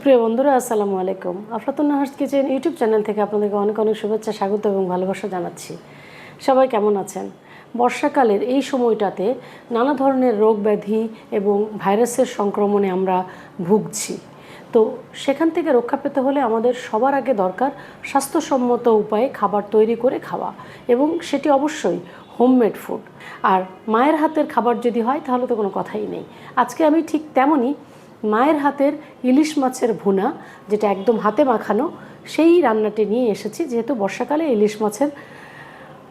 সুপ্রিয় বন্ধুরা, আসসালামু আলাইকুম। আফলাতুন নাহার্স কিচেন ইউটিউব চ্যানেল থেকে আপনাদেরকে অনেক অনেক শুভেচ্ছা, স্বাগত এবং ভালোবাসা জানাচ্ছি। সবাই কেমন আছেন? বর্ষাকালের এই সময়টাতে নানা ধরনের রোগ ব্যাধি এবং ভাইরাসের সংক্রমণে আমরা ভুগছি। তো সেখান থেকে রক্ষা পেতে হলে আমাদের সবার আগে দরকার স্বাস্থ্যসম্মত উপায়ে খাবার তৈরি করে খাওয়া, এবং সেটি অবশ্যই হোমমেড ফুড। আর মায়ের হাতের খাবার যদি হয় তাহলে তো কোনো কথাই নেই। আজকে আমি ঠিক তেমনই মায়ের হাতের ইলিশ মাছের ভুনা, যেটা একদম হাতে মাখানো, সেই রান্নাটি নিয়ে এসেছি। যেহেতু বর্ষাকালে ইলিশ মাছের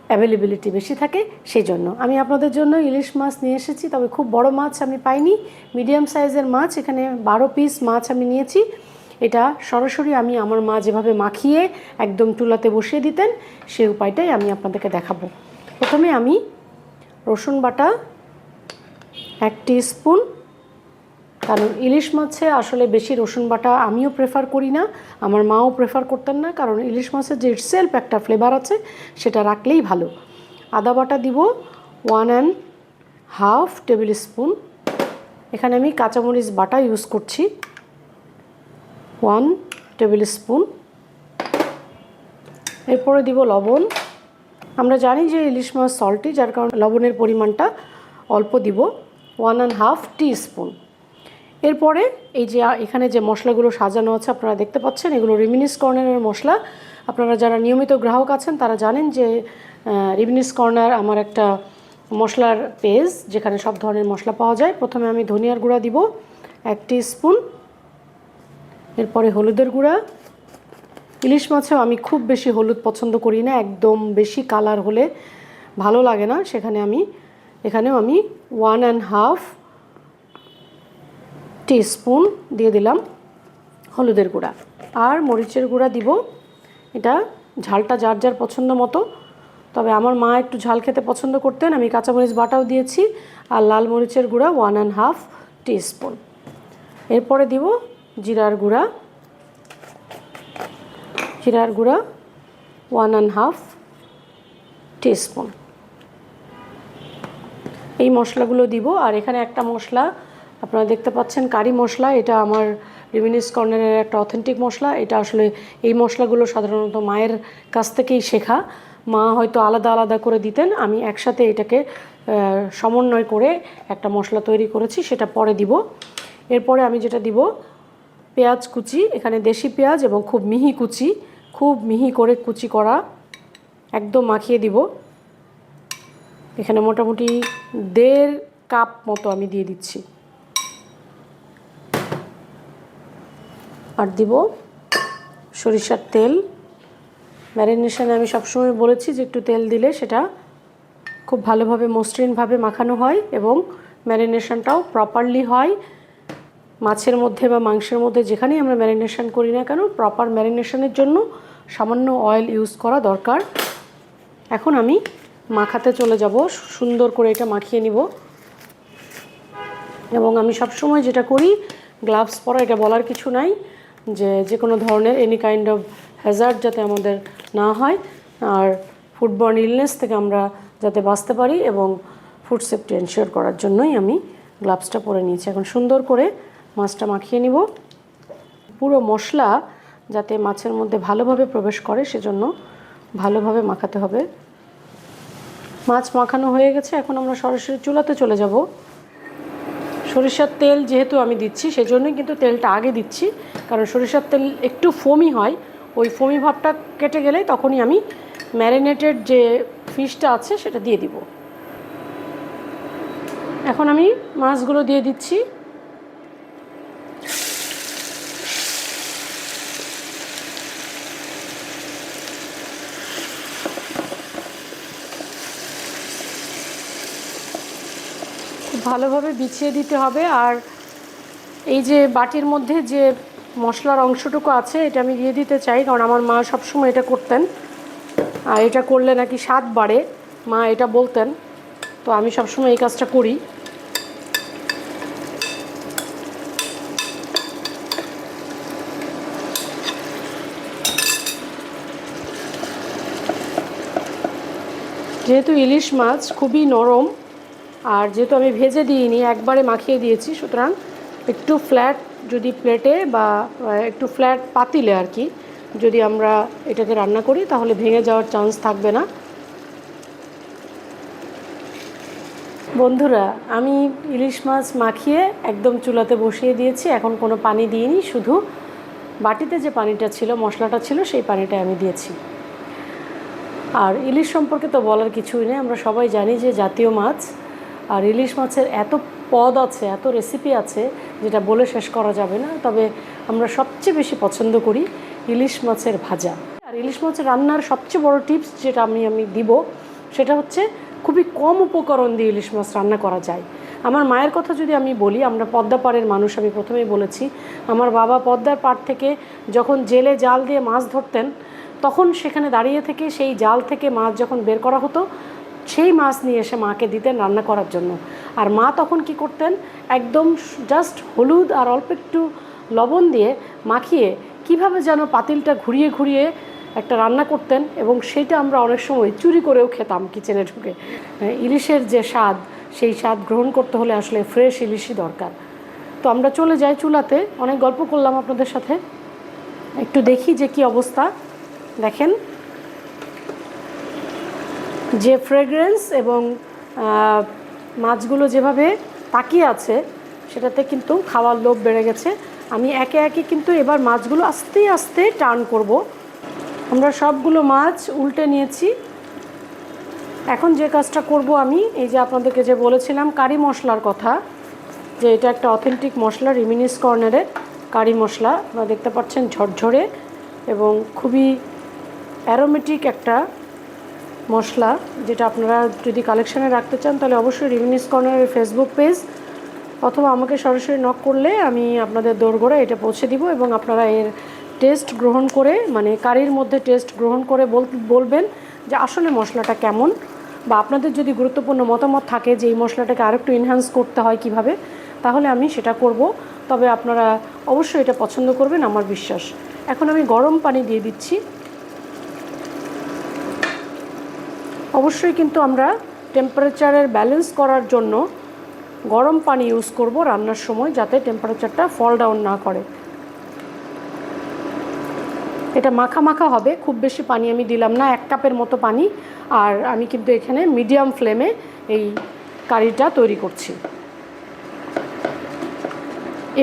অ্যাভেলেবিলিটি বেশি থাকে, সেই জন্য আমি আপনাদের জন্য ইলিশ মাছ নিয়ে এসেছি। তবে খুব বড় মাছ আমি পাইনি, মিডিয়াম সাইজের মাছ। এখানে 12 পিস মাছ আমি নিয়েছি। এটা সরাসরি আমি আমার মা যেভাবে মাখিয়ে একদম চুলাতে বসিয়ে দিতেন, সেই উপায়টাই আমি আপনাদেরকে দেখাবো। প্রথমে আমি রসুন বাটা 1 টিস্পুন, কারণ ইলিশ মাছে আসলে বেশি রসুন বাটা আমিও প্রেফার করি না, আমার মাও প্রেফার করতেন না, কারণ ইলিশ মাছের যে ইটসেলফ একটা ফ্লেভার আছে সেটা রাখলেই ভালো। আদা বাটা দিব 1.5 টেবিল স্পুন। এখানে আমি কাঁচামরিচ বাটা ইউজ করছি 1 টেবিল স্পুন। এরপরে দিব লবণ। আমরা জানি যে ইলিশ মাছ সল্টি, যার কারণে লবণের পরিমাণটা অল্প দিব, 1.5 টিস্পুন। এরপরে এই যে এখানে যে মশলাগুলো সাজানো আছে আপনারা দেখতে পাচ্ছেন, এগুলো রিমিনিস কর্নারের মশলা। আপনারা যারা নিয়মিত গ্রাহক আছেন তারা জানেন যে রিমিনিস কর্নার আমার একটা মশলার পেজ, যেখানে সব ধরনের মশলা পাওয়া যায়। প্রথমে আমি ধনিয়ার গুঁড়া দিব 1 টিস্পুন। এরপরে হলুদের গুঁড়া। ইলিশ মাছেও আমি খুব বেশি হলুদ পছন্দ করি না, একদম বেশি কালার হলে ভালো লাগে না। এখানেও আমি 1.5 টিস্পুন দিয়ে দিলাম হলুদের গুঁড়া। আর মরিচের গুঁড়া দিব, এটা ঝালটা যার যার পছন্দ মতো। তবে আমার মা একটু ঝাল খেতে পছন্দ করতেন, আমি কাঁচামরিচ বাটাও দিয়েছি। আর লাল মরিচের গুঁড়া 1.5 টিস্পুন। এরপরে দিব জিরার গুঁড়া 1.5 টিস্পুন। এই মশলাগুলো দিব। আর এখানে একটা মশলা আপনারা দেখতে পাচ্ছেন, কারি মশলা। এটা আমার রিমিনিস কর্নারের একটা অথেন্টিক মশলা। এটা আসলে এই মশলাগুলো সাধারণত মায়ের কাছ থেকেই শেখা। মা হয়তো আলাদা আলাদা করে দিতেন, আমি একসাথে এটাকে সমন্বয় করে একটা মশলা তৈরি করেছি, সেটা পরে দিব। এরপরে আমি যেটা দিব, পেঁয়াজ কুচি। এখানে দেশি পেঁয়াজ এবং খুব মিহি করে কুচি করা, একদম মাখিয়ে দিব। এখানে মোটামুটি 1.5 কাপ মতো আমি দিয়ে দিচ্ছি। আর দিব সরিষার তেল। ম্যারিনেশনে আমি সবসময় বলেছি যে একটু তেল দিলে সেটা খুব ভালোভাবে মসৃণভাবে মাখানো হয় এবং ম্যারিনেশনটাও প্রপারলি হয়। মাছের মধ্যে বা মাংসের মধ্যে যেখানেই আমরা ম্যারিনেশন করি না কেন, প্রপার ম্যারিনেশনের জন্য সামান্য অয়েল ইউজ করা দরকার। এখন আমি মাখাতে চলে যাব, সুন্দর করে এটা মাখিয়ে নিব। এবং আমি সবসময় যেটা করি, গ্লাভস পরা, এটা বলার কিছু নাই যে কোনো ধরনের এনি কাইন্ড অফ হ্যাজার্ড যাতে আমাদের না হয়, আর ফুডবর্ন ইলনেস থেকে আমরা যাতে বাঁচতে পারি, এবং ফুড সেফটি এনশিওর করার জন্যই আমি গ্লাভসটা পরে নিয়েছি। এখন সুন্দর করে মাছটা মাখিয়ে নিব। পুরো মশলা যাতে মাছের মধ্যে ভালোভাবে প্রবেশ করে, সেজন্য ভালোভাবে মাখাতে হবে। মাছ মাখানো হয়ে গেছে, এখন আমরা সরাসরি চুলাতে চলে যাব। সরিষার তেল যেহেতু আমি দিচ্ছি, সেজন্যই কিন্তু তেলটা আগে দিচ্ছি, কারণ সরিষার তেল একটু ফোমি হয়। ওই ফোমি ভাবটা কেটে গেলে তখনই আমি ম্যারিনেটেড যে ফিশটা আছে সেটা দিয়ে দিব। এখন আমি মাছগুলো দিয়ে দিচ্ছি। ভালোভাবে বিছিয়ে দিতে হবে। আর এই যে বাটির মধ্যে যে মশলার অংশটুকু আছে, এটা আমি দিয়ে দিতে চাই, কারণ আমার মা সবসময় এটা করতেন। আর এটা করলে নাকি স্বাদ বাড়ে, মা এটা বলতেন। তো আমি সবসময় এই কাজটা করি। যেহেতু ইলিশ মাছ খুবই নরম, আর যেহেতু আমি ভেজে দিইনি, একবারে মাখিয়ে দিয়েছি, সুতরাং একটু ফ্ল্যাট যদি প্লেটে বা একটু ফ্ল্যাট পাতিলে আর কি যদি আমরা এটাকে রান্না করি তাহলে ভেঙে যাওয়ার চান্স থাকবে না। বন্ধুরা, আমি ইলিশ মাছ মাখিয়ে একদম চুলাতে বসিয়ে দিয়েছি। এখন কোনো পানি দিইনি, শুধু বাটিতে যে পানিটা ছিল, মশলাটা ছিল, সেই পানিটা আমি দিয়েছি। আর ইলিশ সম্পর্কে তো বলার কিছুই নেই, আমরা সবাই জানি যে জাতীয় মাছ। আর ইলিশ মাছের এত পদ আছে, এত রেসিপি আছে যেটা বলে শেষ করা যাবে না। তবে আমরা সবচেয়ে বেশি পছন্দ করি ইলিশ মাছের ভাজা। আর ইলিশ মাছের রান্নার সবচেয়ে বড় টিপস যেটা আমি দিব সেটা হচ্ছে খুবই কম উপকরণ দিয়ে ইলিশ মাছ রান্না করা যায়। আমার মায়ের কথা যদি আমি বলি, আমরা পদ্মা পাড়ের মানুষ, আমি প্রথমেই বলেছি। আমার বাবা পদ্মার পাড় থেকে যখন জেলে জাল দিয়ে মাছ ধরতেন, তখন সেখানে দাঁড়িয়ে থেকে সেই জাল থেকে মাছ যখন বের করা হতো, সেই মাছ নিয়ে এসে মাকে দিতেন রান্না করার জন্য। আর মা তখন কি করতেন, একদম জাস্ট হলুদ আর অল্প একটু লবণ দিয়ে মাখিয়ে কিভাবে যেন পাতিলটা ঘুরিয়ে ঘুরিয়ে একটা রান্না করতেন, এবং সেইটা আমরা অনেক সময় চুরি করেও খেতাম কিচেনে ঢুকে। ইলিশের যে স্বাদ, সেই স্বাদ গ্রহণ করতে হলে আসলে ফ্রেশ ইলিশই দরকার। তো আমরা চলে যাই চুলাতে। অনেক গল্প করলাম আপনাদের সাথে, একটু দেখি যে কি অবস্থা। দেখেন যে ফ্রেগ্রেন্স এবং মাছগুলো যেভাবে তাকিয়ে আছে, সেটাতে কিন্তু খাওয়ার লোভ বেড়ে গেছে। আমি একে একে কিন্তু এবার মাছগুলো আস্তে আস্তে টার্ন করব। আমরা সবগুলো মাছ উল্টে নিয়েছি। এখন যে কাজটা করব আমি, এই যে আপনাদেরকে যে বলেছিলাম কারি মশলার কথা, যে এটা একটা অথেন্টিক মশলা, রিমিনিস কর্নারের কারি মশলা। আপনারা দেখতে পাচ্ছেন ঝরঝরে এবং খুবই অ্যারোমেটিক একটা মশলা, যেটা আপনারা যদি কালেকশানে রাখতে চান তাহলে অবশ্যই রিমিনিস কর্নারের ফেসবুক পেজ অথবা আমাকে সরাসরি নক করলে আমি আপনাদের দোরগোড়ায় এটা পৌঁছে দিব, এবং আপনারা এর টেস্ট গ্রহণ করে, মানে কারির মধ্যে টেস্ট গ্রহণ করে বলবেন যে আসলে মশলাটা কেমন, বা আপনাদের যদি গুরুত্বপূর্ণ মতামত থাকে যে এই মশলাটাকে আরেকটু এনহ্যান্স করতে হয় কিভাবে, তাহলে আমি সেটা করব। তবে আপনারা অবশ্যই এটা পছন্দ করবেন, আমার বিশ্বাস। এখন আমি গরম পানি দিয়ে দিচ্ছি। অবশ্যই কিন্তু আমরা টেম্পারেচারের ব্যালেন্স করার জন্য গরম পানি ইউজ করব রান্নার সময়, যাতে টেম্পারেচারটা ফল ডাউন না করে। এটা মাখা মাখা হবে, খুব বেশি পানি আমি দিলাম না, 1 কাপের মতো পানি। আর আমি কিন্তু এখানে মিডিয়াম ফ্লেমে এই কারিটা তৈরি করছি।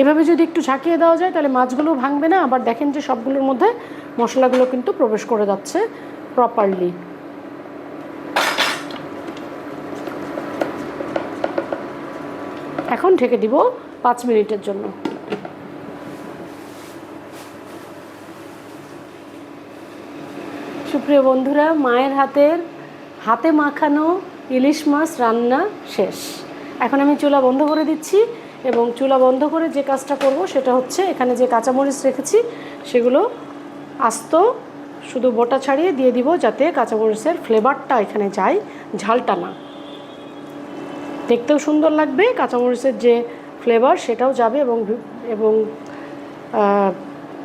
এভাবে যদি একটু ঝাঁকিয়ে দেওয়া যায় তাহলে মাছগুলো ভাঙবে না। আবার দেখেন যে সবগুলোর মধ্যে মশলাগুলো কিন্তু প্রবেশ করে যাচ্ছে প্রপারলি। এখন ঢেকে দিব 5 মিনিটের জন্য। সুপ্রিয় বন্ধুরা, মায়ের হাতে মাখানো ইলিশ মাছ রান্না শেষ। এখন আমি চুলা বন্ধ করে দিচ্ছি, এবং চুলা বন্ধ করে যে কাজটা করব সেটা হচ্ছে এখানে যে কাঁচামরিচ রেখেছি সেগুলো আস্ত শুধু বোটা ছাড়িয়ে দিয়ে দিব, যাতে কাঁচামরিচের ফ্লেভারটা এখানে যায়, ঝালটা না। দেখতেও সুন্দর লাগবে, কাঁচামরিচের যে ফ্লেভার সেটাও যাবে, এবং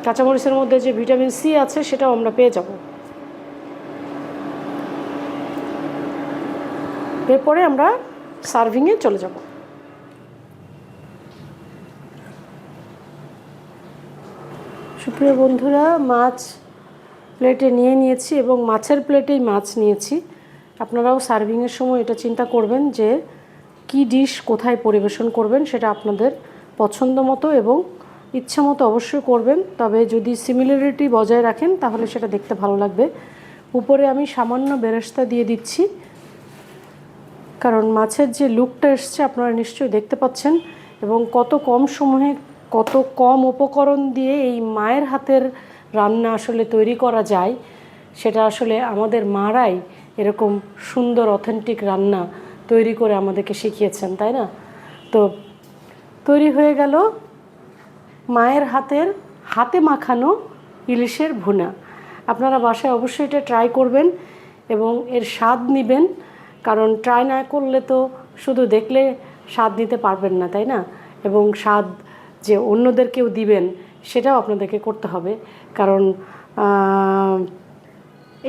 কাঁচামরিচের মধ্যে যে ভিটামিন সি আছে সেটাও আমরা পেয়ে যাব। এরপরে আমরা সার্ভিংয়ে চলে যাব। সুপ্রিয় বন্ধুরা, মাছ প্লেটে নিয়ে নিয়েছি এবং মাছের প্লেটেই মাছ নিয়েছি। আপনারাও সার্ভিংয়ের সময় এটা চিন্তা করবেন যে কি ডিশ কোথায় পরিবেশন করবেন, সেটা আপনাদের পছন্দ মতো এবং ইচ্ছা মতো অবশ্যই করবেন। তবে যদি সিমিলারিটি বজায় রাখেন তাহলে সেটা দেখতে ভালো লাগবে। উপরে আমি সামান্য বেরেস্তা দিয়ে দিচ্ছি, কারণ মাছের যে লুকটা এসছে আপনারা নিশ্চয়ই দেখতে পাচ্ছেন, এবং কত কম সময়ে কত কম উপকরণ দিয়ে এই মায়ের হাতের রান্না আসলে তৈরি করা যায়, সেটা আসলে আমাদের মারাই এরকম সুন্দর অথেন্টিক রান্না তৈরি করে আমাদেরকে শিখিয়েছেন, তাই না? তো তৈরি হয়ে গেল মায়ের হাতে মাখানো ইলিশের ভুনা। আপনারা বাসায় অবশ্যই এটা ট্রাই করবেন এবং এর স্বাদ নেবেন, কারণ ট্রাই না করলে তো শুধু দেখলে স্বাদ নিতে পারবেন না, তাই না? এবং স্বাদ যে অন্যদেরকেও দিবেন সেটাও আপনাদেরকে করতে হবে, কারণ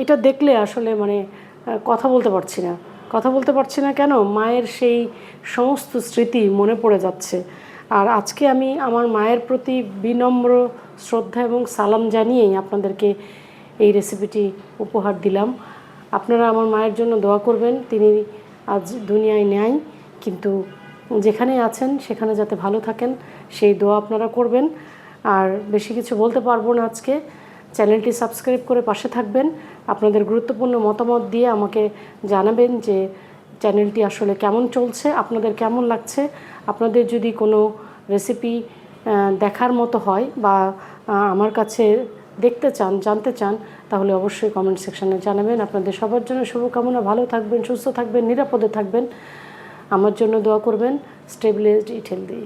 এটা দেখলে আসলে মানে কথা বলতে পারছি না কেন, মায়ের সেই সমস্ত স্মৃতি মনে পড়ে যাচ্ছে। আর আজকে আমি আমার মায়ের প্রতি বিনম্র শ্রদ্ধা এবং সালাম জানিয়েই আপনাদেরকে এই রেসিপিটি উপহার দিলাম। আপনারা আমার মায়ের জন্য দোয়া করবেন, তিনি আজ দুনিয়ায় নেই, কিন্তু যেখানে আছেন সেখানে যাতে ভালো থাকেন সেই দোয়া আপনারা করবেন। আর বেশি কিছু বলতে পারবো না আজকে। চ্যানেলটি সাবস্ক্রাইব করে পাশে থাকবেন, আপনাদের গুরুত্বপূর্ণ মতামত দিয়ে আমাকে জানাবেন যে চ্যানেলটি আসলে কেমন চলছে, আপনাদের কেমন লাগছে। আপনাদের যদি কোনো রেসিপি দেখার মতো হয় বা আমার কাছে দেখতে চান, জানতে চান, তাহলে অবশ্যই কমেন্ট সেকশানে জানাবেন। আপনাদের সবার জন্য শুভকামনা, ভালো থাকবেন, সুস্থ থাকবেন, নিরাপদে থাকবেন, আমার জন্য দোয়া করবেন। স্টে ব্লেসড, ইট হেলদি।